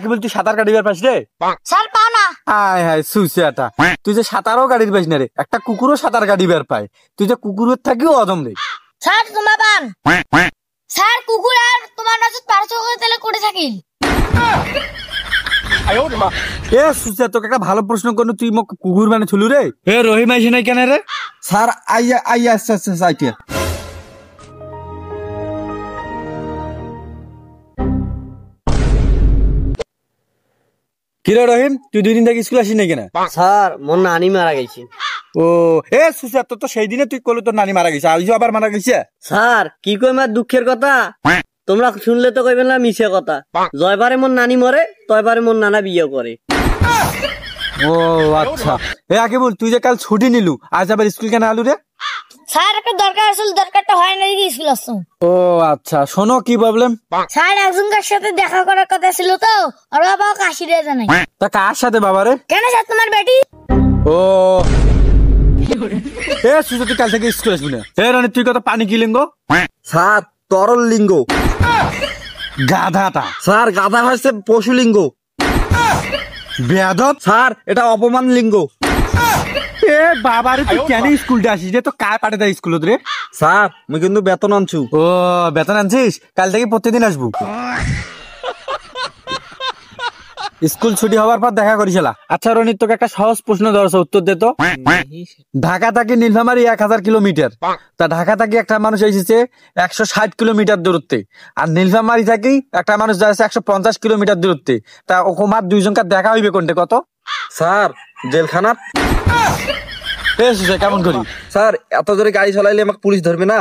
কি বল তুই সাঁতার কাটিবার পাস রে? স্যার পাও না। হায় হায় সুসিয়াটা, তুই যে সাঁতারও কাটির পাস না রে, একটা কুকুরও সাঁতার কাটিবার পায়, তুই যে কুকুরের থাকিও অদম রে। স্যার তোমার পান স্যার কুকুর আর তোমার নজর পারছো তাহলে করে থাকিল। সুসিয়া তোকে একটা ভালো প্রশ্ন করনু, তুই মোক কুকুর মানে থুলু রে? রহিম আইসে নাই কেন রে? স্যার আইয়া আইয়া আইতে কিরে রহিম, তুই 2 দিন থেকে স্কুল আসিস নাই কেন? স্যার মোর নানি মারা গেছে। ও সুসিয়া, তোর তো সেই দিনে তুই কইলি তোর নানি মারা গেছে, আজও আবার মারা গেছে। স্যার কি কই আমার দুঃখের কথা, তোমরা শুনলে তো কইবেন না মিছে কথা। জয়বারে মোর নানি মরে তয়বারে মোর নানা বিয়ে করে। ও আচ্ছা, আগে বল তুই যে কাল ছুটি নিলু, আজ আবার স্কুল কেন আলু রে? স্যার একটা দরকার আসল, দরকারটা হয় না দেখি স্কুল আসছো। ও আচ্ছা, শোনো কি প্রবলেম? স্যার একজনকার সাথে দেখা করার কথা ছিল তো, আর বাবা কাশি রে জানাই। তা কার সাথে বাবা রে? কেন স্যার তোমার বেটি? ও সুসিয়া, তুই কাল থেকে স্কুল আসবি না। রনি তুই কত পানি কি লিঙ্গ? স্যার তরল লিঙ্গ। গাধাটা। স্যার গাধা হয়েছে পশু লিঙ্গ। বেয়াদব। স্যার এটা অপমান লিঙ্গ। বাবারে তুই কেন স্কুলটা আসিস রে? তো কার পাঠে দেয় স্কুলত রে? স্যার আমি কিন্তু বেতন আনছু। ও বেতন আনছিস? কাল থেকে প্রতিদিন আসবো। স্কুল ছুটি হওয়ার পর দেখা করিছিলা। আচ্ছা রনিত, তোকে একটা সহজ প্রশ্ন ধরছে, উত্তর দে তো। ঢাকা থেকে নীলফামারী 1000 কিলোমিটার, তা ঢাকা থেকে একটা মানুষ এসেছে 160 কিলোমিটার দূরত্বে, আর নীলফামারী থেকে একটা মানুষ যাচ্ছে 150 কিলোমিটার দূরত্বে, তা ওমার দুইজনকার দেখা হইবে কোনটা কত? স্যার জেলখানাত। কেমন করি? স্যার এত জোরে গাড়ি চালাইলে আমাকে পুলিশ ধরবে না?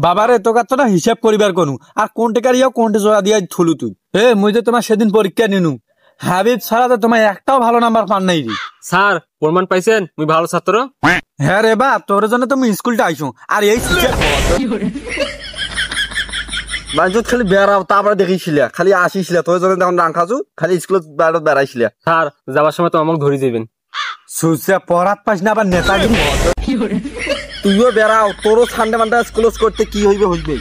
বাবারে তোকে তো না হিসাব করিবার কোনু, আর কোনটা গাড়িও কোনটা জোড়া দিয়া থুলু তুই। মুই যে তোমার সেদিন পরীক্ষা নিনু, হাবিব ছাড়া তো তোমার একটাও ভালো নাম্বার পান নাই রে। স্যার প্রমাণ পাইছেন মুই ভালো ছাত্র? হ্যাঁ রে বা, তোর জন্য তুমি স্কুলটা আইসো। আর এই বাড়িত খালি বেড়াও, তারপরে দেখিছিলা খালি আসিছিলা, তোর জন্য তখন ডাং খাজু খালি স্কুলত বেড়াইছিলা। স্যার যাবার সময় তো আমাকে ধরে যাবেন। সুসিয়া পড়াত পাস না, আবার নেতাগিরি। তুইও বেড়াও, তোরও সানডে মানডে স্কুল করতে কি হইবে হইবে।